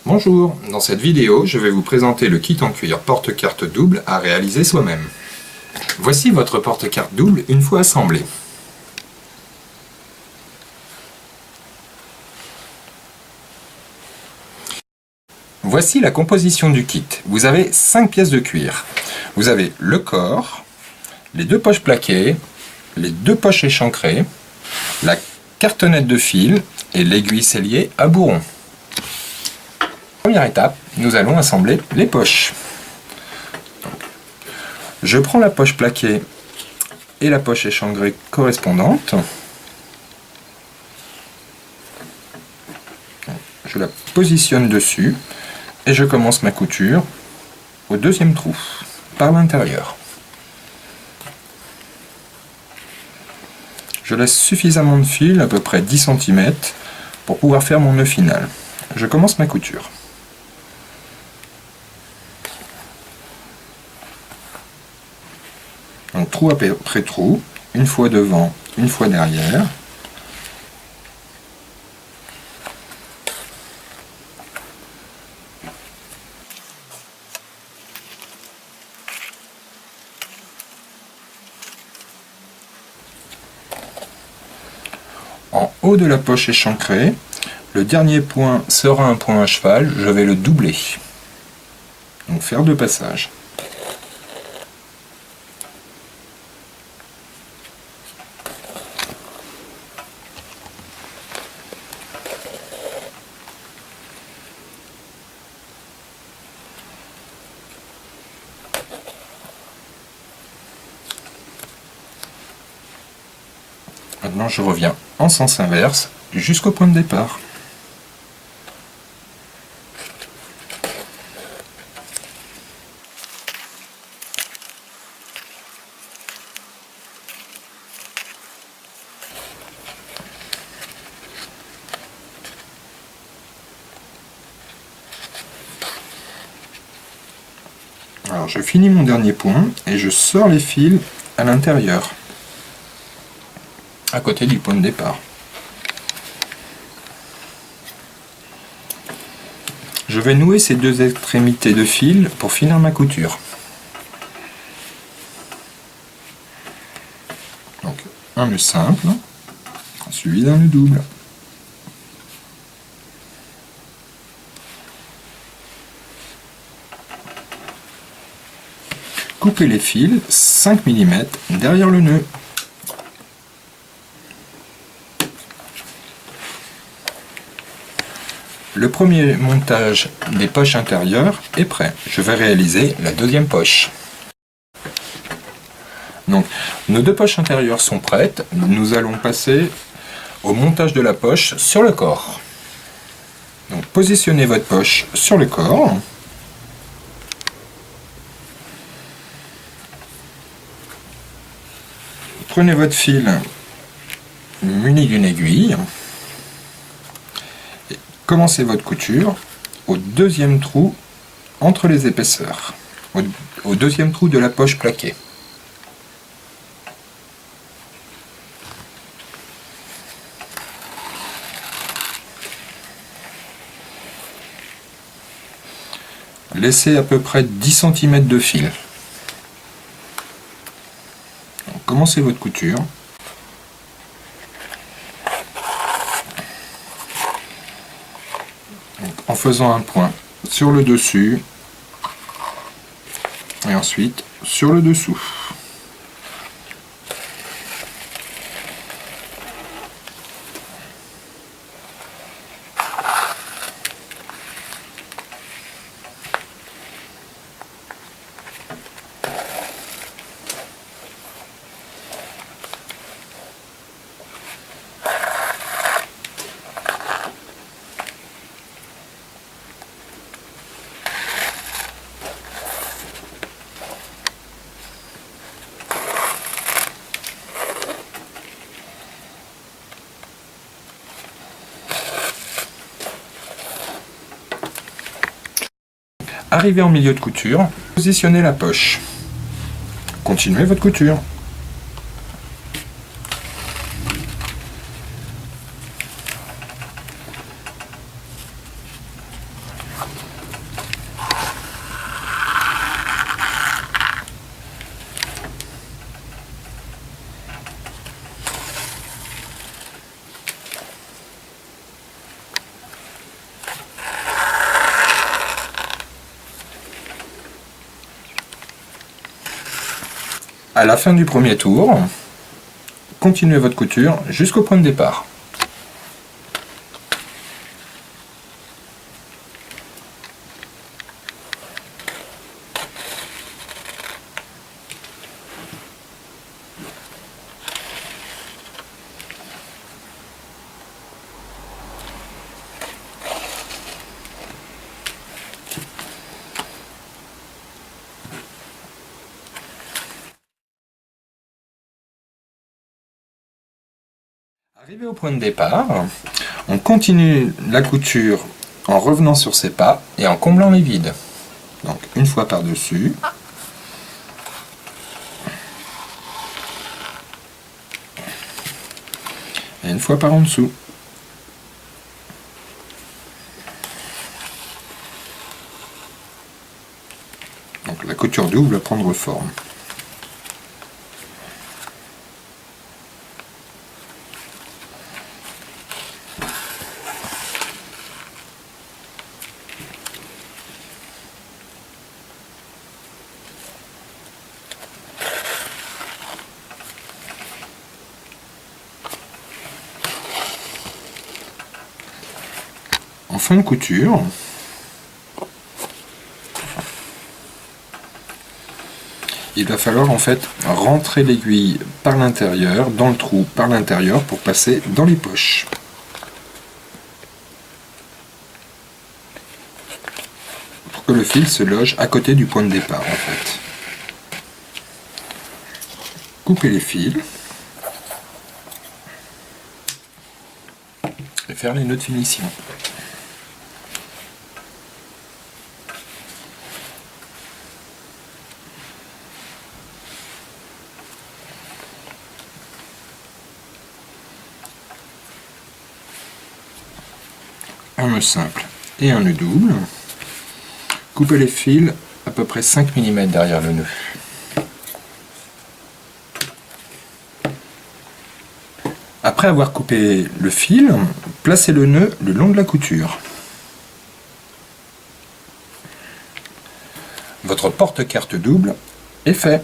Bonjour, dans cette vidéo, je vais vous présenter le kit en cuir porte-carte double à réaliser soi-même. Voici votre porte-carte double une fois assemblée. Voici la composition du kit. Vous avez 5 pièces de cuir. Vous avez le corps, les 2 poches plaquées, les 2 poches échancrées, la cartonnette de fil et l'aiguille sellier à bourron. Première étape, nous allons assembler les poches. Je prends la poche plaquée et la poche échancrée correspondante. Je la positionne dessus et je commence ma couture au deuxième trou, par l'intérieur. Je laisse suffisamment de fil, à peu près 10 cm, pour pouvoir faire mon nœud final. Je commence ma couture. Donc trou après trou, une fois devant, une fois derrière. En haut de la poche échancrée, le dernier point sera un point à cheval, je vais le doubler. Donc faire 2 passages. Maintenant je reviens en sens inverse jusqu'au point de départ. Alors je finis mon dernier point et je sors les fils à l'intérieur, à côté du point de départ. Je vais nouer ces 2 extrémités de fil pour finir ma couture. Donc un nœud simple, suivi d'un nœud double. Coupez les fils 5 mm derrière le nœud. Le premier montage des poches intérieures est prêt. Je vais réaliser la deuxième poche. Donc, nos 2 poches intérieures sont prêtes. Nous allons passer au montage de la poche sur le corps. Donc, positionnez votre poche sur le corps. Prenez votre fil muni d'une aiguille. Commencez votre couture au deuxième trou entre les épaisseurs, au deuxième trou de la poche plaquée. Laissez à peu près 10 cm de fil. Donc, commencez votre couture. En faisant un point sur le dessus et ensuite sur le dessous. Arrivé en milieu de couture, positionnez la poche. Continuez votre couture. À la fin du premier tour, continuez votre couture jusqu'au point de départ. Arrivé au point de départ, on continue la couture en revenant sur ses pas et en comblant les vides. Donc une fois par-dessus. Et une fois par en dessous. Donc la couture double va prendre forme. En fin de couture, il va falloir en fait rentrer l'aiguille par l'intérieur, dans le trou par l'intérieur pour passer dans les poches. Pour que le fil se loge à côté du point de départ en fait. Couper les fils et faire les nœuds de finition. Un nœud simple et un nœud double. Coupez les fils à peu près 5 mm derrière le nœud. Après avoir coupé le fil, placez le nœud le long de la couture. Votre porte-carte double est fait.